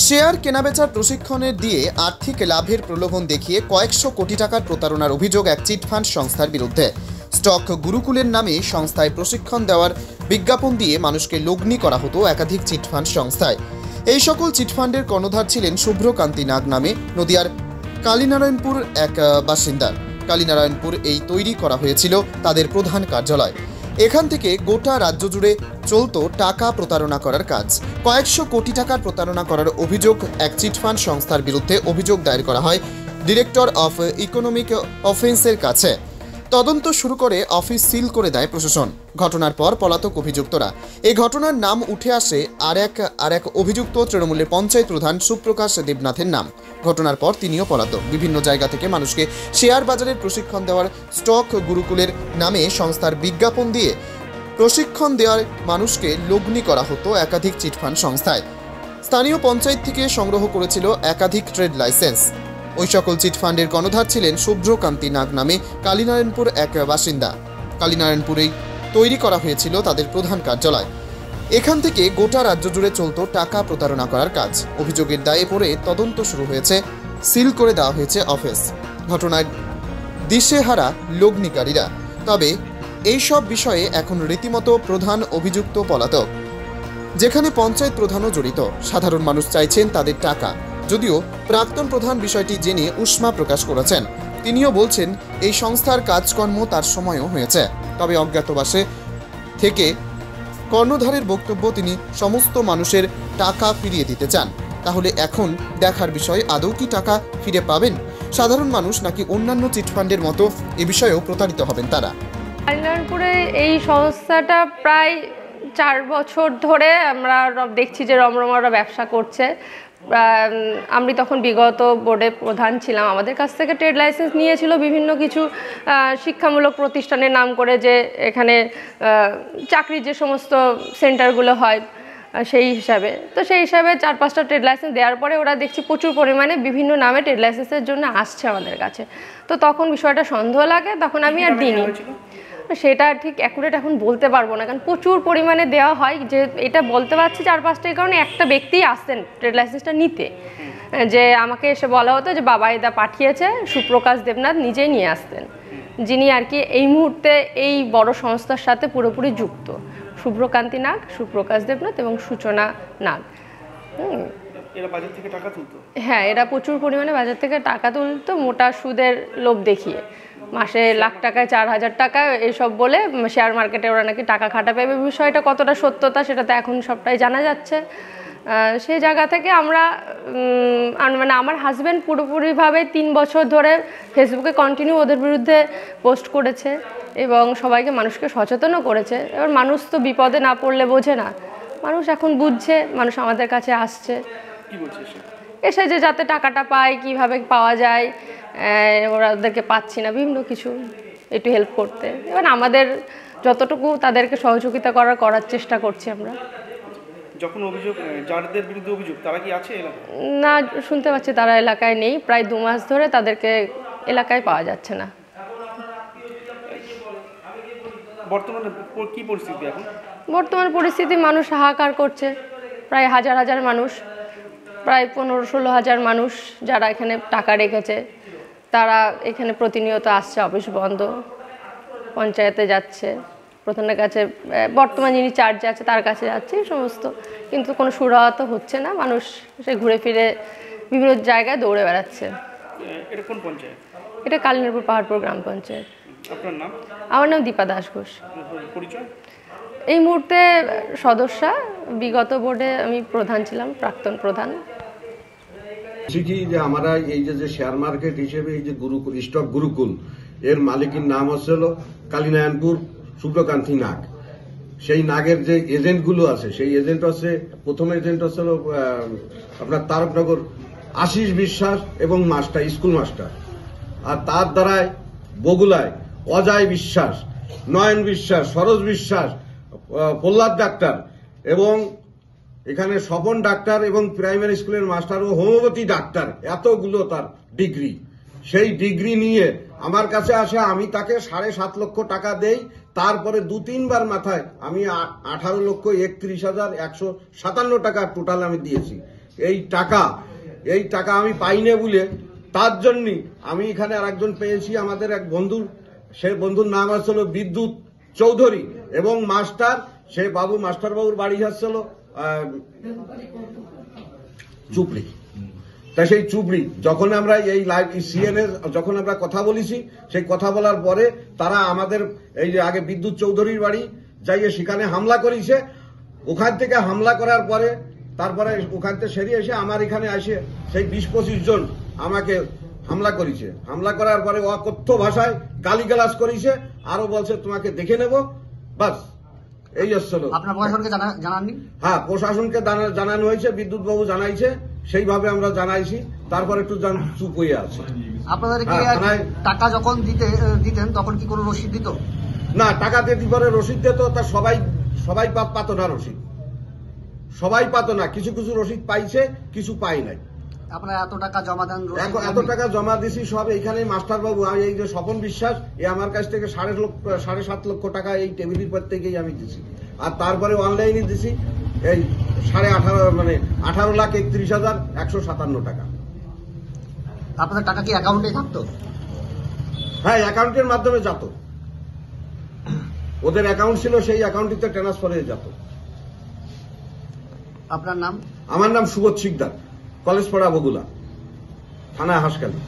Share কেনাবেচার প্রশিক্ষণের দিয়ে আর্থিক লাভের প্রলোভন দেখিয়ে কয়েকশো কোটি টাকার প্রতারণার অভিযোগ এক চিটফান্ড সংস্থার বিরুদ্ধে। স্টক গুরুকুলের নামে সংস্থায় প্রশিক্ষণ দেওয়ার বিজ্ঞাপন দিয়ে মানুষকে লগ্নি করা হতো একাধিক চিটফান্ড সংস্থায়। এই সকল চিটফান্ডের কর্ণধার ছিলেন শুভ্রকান্তি নাগ নামে নদিয়ার কালীনারায়ণপুর এক বাসিন্দা। কালীনারায়ণপুর এই তৈরি করা হয়েছিল তাদের প্রধান কার্যালয়। এখান থেকে গোটা রাজ্য জুড়ে চলতো টাকা প্রতারণা করার কাজ। কয়েকশো কোটি টাকার প্রতারণা করার অভিযোগ এক চিটফান্ড সংস্থার বিরুদ্ধে অভিযোগ দায়ের করা হয় ডিরেক্টর অফ ইকোনমিক অফেন্সের কাছে। তদন্ত শুরু করে অফিস সিল করে দেয় প্রশাসন। ঘটনার পর পলাতক অভিযুক্তরা। এই ঘটনার নাম উঠে আসে আর এক অভিযুক্ত তৃণমূলের পঞ্চায়েত প্রধান সুপ্রকাশ দেবনাথের নাম। ঘটনার পর তিনিও পলাতক। বিভিন্ন জায়গা থেকে মানুষকে শেয়ার বাজারের প্রশিক্ষণ দেওয়ার স্টক গুরুকুলের নামে সংস্থার বিজ্ঞাপন দিয়ে প্রশিক্ষণ দেওয়ার মানুষকে লগ্নি করা হতো একাধিক চিটফান্ড সংস্থায়। স্থানীয় পঞ্চায়েত থেকে সংগ্রহ করেছিল একাধিক ট্রেড লাইসেন্স। ওই সকল চিটফান্ডের কর্ণধার ছিলেন শুভ্রকান্তি নাগ নামে কালীনারায়ণপুর এক বাসিন্দা। কালীনারায়ণপুরেই তৈরি করা হয়েছিল তাদের প্রধান কার্যালয়। এখান থেকে গোটা রাজ্য জুড়ে চলতো টাকা প্রতারণা করার কাজ। অভিযোগের দায়ে পড়ে তদন্ত শুরু হয়েছে, সিল করে দেওয়া হয়েছে অফিস। ঘটনায় দিশেহারা লগ্নিকারীরা। তবে এই সব বিষয়ে এখন রীতিমতো প্রধান অভিযুক্ত পলাতক, যেখানে পঞ্চায়েত প্রধানও জড়িত। সাধারণ মানুষ চাইছেন তাদের টাকা। যদিও প্রাক্তন প্রধান বিষয়টি জেনে উষ্মা প্রকাশ করেছেন। তিনিও বলছেন এই সংস্থার কাজকর্ম তার সময়ও হয়েছে। তবে অজ্ঞাতবাসে থেকে কর্ণধারের বক্তব্য তিনি সমস্ত মানুষের টাকা ফিরিয়ে দিতে চান। তাহলে এখন দেখার বিষয়, আদৌ কি টাকা ফিরে পাবেন সাধারণ মানুষ, নাকি অন্যান্য চিটফান্ডের মতো এ বিষয়েও প্রতারিত হবেন তারা। কালীনারায়ণপুরে এই সংস্থাটা প্রায় 4 বছর ধরে আমরা দেখছি যে রমরমারা ব্যবসা করছে। আমি তখন বিগত বোর্ডে প্রধান ছিলাম। আমাদের কাছ থেকে ট্রেড লাইসেন্স নিয়েছিল বিভিন্ন কিছু শিক্ষামূলক প্রতিষ্ঠানের নাম করে, যে এখানে চাকরির যে সমস্ত সেন্টারগুলো হয় সেই হিসাবে। তো সেই হিসাবে 4-5টা ট্রেড লাইসেন্স দেওয়ার পরে ওরা দেখছি প্রচুর পরিমাণে বিভিন্ন নামে ট্রেড লাইসেন্সের জন্য আসছে আমাদের কাছে। তো তখন বিষয়টা সন্দেহ লাগে, তখন আমি আর দিইনি। সেটা ঠিক অ্যাকুরেট এখন বলতে পারবো না, কারণ প্রচুর পরিমাণে দেওয়া হয়। যে এটা বলতে পারছি 4-5টা কারণে একটা ব্যক্তিই আসতেন ট্রেড লাইসেন্সটা নিতে, যে আমাকে এসে বলা হতো যে বাবাইদা পাঠিয়েছে, সুপ্রকাশ দেবনাথ নিজেই নিয়ে আসতেন, যিনি আর কি এই মুহূর্তে এই বড় সংস্থার সাথে পুরোপুরি যুক্ত। শুভ্রকান্তি নাগ, সুপ্রকাশ দেবনাথ এবং সূচনা নাগ। এরা বাজার থেকে টাকা তুলতো? হ্যাঁ, এরা প্রচুর পরিমাণে বাজার থেকে টাকা তুলতো মোটা সুদের লোভ দেখিয়ে। মাসে লাখ টাকায় 4,000 টাকা এইসব বলে শেয়ার মার্কেটে ওরা নাকি টাকা খাটাবে। বিষয়টা কতটা সত্যতা সেটা তো এখন সবটাই জানা যাচ্ছে। সেই জায়গা থেকে আমরা মানে আমার হাজব্যান্ড পুরোপুরিভাবে 3 বছর ধরে ফেসবুকে কন্টিনিউ ওদের বিরুদ্ধে পোস্ট করেছে এবং সবাইকে মানুষকে সচেতনও করেছে। এবার মানুষ তো বিপদে না পড়লে বোঝে না। মানুষ এখন বুঝছে, মানুষ আমাদের কাছে আসছে এসে যে যাতে টাকাটা পায়, কিভাবে পাওয়া যায়, ওদেরকে পাচ্ছি না, বিভিন্ন কিছু একটু হেল্প করতে। এবার আমাদের যতটুকু তাদেরকে সহযোগিতা করার চেষ্টা করছি আমরা। যখন অভিযোগ, যাদের বিরুদ্ধে অভিযোগ, তারা কি আছে এলাকায়? না, শুনতে পাচ্ছি তারা এলাকায় নেই। প্রায় 2 মাস ধরে তাদেরকে এলাকায় পাওয়া যাচ্ছে না। বর্তমানে কি পরিস্থিতি এখন? বর্তমান পরিস্থিতি, মানুষ হাহাকার করছে। প্রায় হাজার হাজার মানুষ, প্রায় 15-16 হাজার মানুষ যারা এখানে টাকা রেখেছে, তারা এখানে প্রতিনিয়ত আসছে। অফিস বন্ধ, পঞ্চায়েতে যাচ্ছে, প্রধানের কাছে, বর্তমান যিনি চার্জে আছে তার কাছে যাচ্ছে, এই সমস্ত। কিন্তু কোনো সুরাহা হচ্ছে না। মানুষ সে ঘুরে ফিরে বিভিন্ন জায়গায় দৌড়ে বেড়াচ্ছে। এটা কোন পঞ্চায়েত? এটা কালীনারায়ণপুর পাহাড়পুর গ্রাম পঞ্চায়েত। আপনার নাম? আমার নাম দীপা দাস ঘোষ। পরিচয়? এই মুহূর্তে সদস্যা। বিগত বোর্ডে আমি প্রধান ছিলাম, প্রাক্তন প্রধান। কি যে আমরা এই যে শেয়ার মার্কেট হিসেবে এই যে গুরুকুল, স্টক গুরুকুল, এর মালিকের নাম হচ্ছে কালীনারায়ণপুর শুভ্রকান্তি নাগ। সেই নাগের যে এজেন্টগুলো আছে, সেই এজেন্ট হচ্ছে, প্রথম এজেন্ট হচ্ছে আপনার তারকনগর আশিস বিশ্বাস এবং মাস্টার, স্কুল মাস্টার। আর তার দ্বারায় বগুলায় অজয় বিশ্বাস, নয়ন বিশ্বাস, সরোজ বিশ্বাস, প্রহ্লাদ ডাক্তার এবং এখানে স্বপন ডাক্তার এবং প্রাইমারি স্কুলের মাস্টার ও হোমিওপ্যাথি ডাক্তার, এতগুলো তার ডিগ্রি। সেই ডিগ্রি নিয়ে আমার কাছে আসে, আমি তাকে 7.5 লক্ষ টাকা দেই। তারপরে 2-3 বার মাথায় আমি 18,31,157 টাকা টোটাল আমি দিয়েছি। এই টাকা আমি পাইনি বলে তার জন্যই আমি এখানে আর একজন পেয়েছি, আমাদের এক বন্ধুর, সে বন্ধুর নাম আসছিল বিদ্যুৎ চৌধুরী, এবং মাস্টার, সে মাস্টার বাবুর বাড়ি আসছিল চুপড়ি। তা সেই চুপড়ি যখন আমরা এই সিএনএ যখন আমরা কথা বলেছি, সেই কথা বলার পরে তারা আমাদের এই যে আগে বিদ্যুৎ চৌধুরীর বাড়ি যাইয়ে সেখানে হামলা করেছে। ওখান থেকে হামলা করার পরে তারপরে ওখান থেকে সেরিয়ে এসে আমার এখানে আসে সেই 20-25 জন আমাকে হামলা করেছে। হামলা করার পরে অকথ্য ভাষায় গালিগালাজ করেছে, আরো বলছে তোমাকে দেখে নেব, বাস এই আসছিল। আপনার প্রশাসনকে জানাননি? হ্যাঁ, প্রশাসনকে জানানো হয়েছে, বিদ্যুৎ বাবু জানাইছে, সেইভাবে আমরা জানাইছি, তারপর একটু চুপ হয়ে আছে। আপনাদের কি টাকা যখন দিতেন তখন কি কোনো রসিদ দিত? না, টাকা দিতে পারে রসিদ দিত, তা সবাই পাতো না রসিদ, সবাই পাতো না, কিছু কিছু রসিদ পাইছে, কিছু পাই নাই। আপনারা এত টাকা জমা দেন? এত টাকা জমা দিছি সব এইখানে মাস্টার বাবু, এই যে স্বপন বিশ্বাস, আমার কাছ থেকে 7.5 লক্ষ টাকা এই টেবিলের পর থেকেই আমি দিছি, আর তারপরে অনলাইনে দিছি এই 18,31,157 টাকা। আপনাদের টাকা কি অ্যাকাউন্টে থাকতো? হ্যাঁ, অ্যাকাউন্টের মাধ্যমে যেত, ওদের অ্যাকাউন্ট ছিল, সেই অ্যাকাউন্টটিতে ট্রান্সফার হয়ে যেত। আপনার নাম? আমার নাম সুবোধ শিকদার, কলেজ পাড়া বগুলা, থানা হাসখালী।